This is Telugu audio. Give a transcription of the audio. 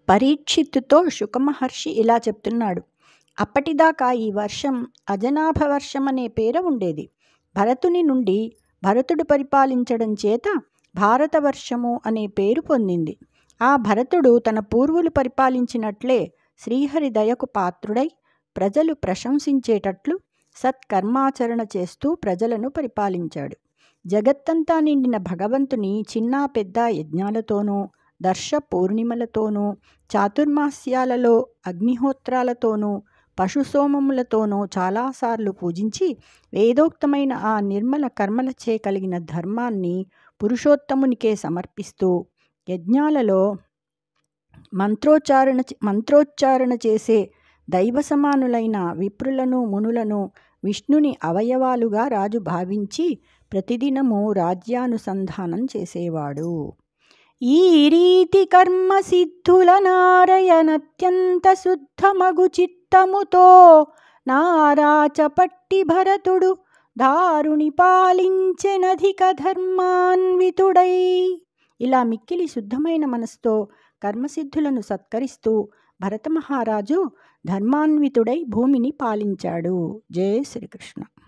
పరీక్షిత్తుతో శుకమహర్షి ఇలా చెప్తున్నాడు. అప్పటిదాకా ఈ వర్షం అజనాభ వర్షం అనే పేర ఉండేది. భరతుని నుండి భరతుడు పరిపాలించడం చేత భారతవర్షము అనే పేరు పొందింది. ఆ భరతుడు తన పూర్వులు పరిపాలించినట్లే శ్రీహరి దయకు పాత్రుడై ప్రజలు ప్రశంసించేటట్లు సత్కర్మాచరణ చేస్తూ ప్రజలను పరిపాలించాడు. జగత్తంతా నిండిన భగవంతుని చిన్న పెద్ద యజ్ఞాలతోనూ, దర్శ పూర్ణిమలతోనూ, చాతుర్మాస్యాలలో అగ్నిహోత్రాలతోనూ, పశుసోమములతోనూ చాలాసార్లు పూజించి వేదోక్తమైన ఆ నిర్మల కర్మలచే కలిగిన ధర్మాన్ని పురుషోత్తమునికే సమర్పిస్తూ యజ్ఞాలలో మంత్రోచ్చారణ చేసే దైవ సమానులైన విప్రులను మునులను విష్ణుని అవయవాలుగా రాజు భావించి ప్రతిదినము రాజ్యానుసంధానం చేసేవాడు. ఈ రీతి కర్మసిద్ధుల నారయనత్యంత శుద్ధమగు చిత్తముతో నారాచపట్టి భరతుడు దారుని పాలించెనధిక ధర్మాన్వితుడై. ఇలా మిక్కిలి శుద్ధమైన మనసుతో కర్మసిద్ధులను సత్కరిస్తూ భరతమహారాజు ధర్మాన్వితుడై భూమిని పాలించాడు. జయ శ్రీకృష్ణ.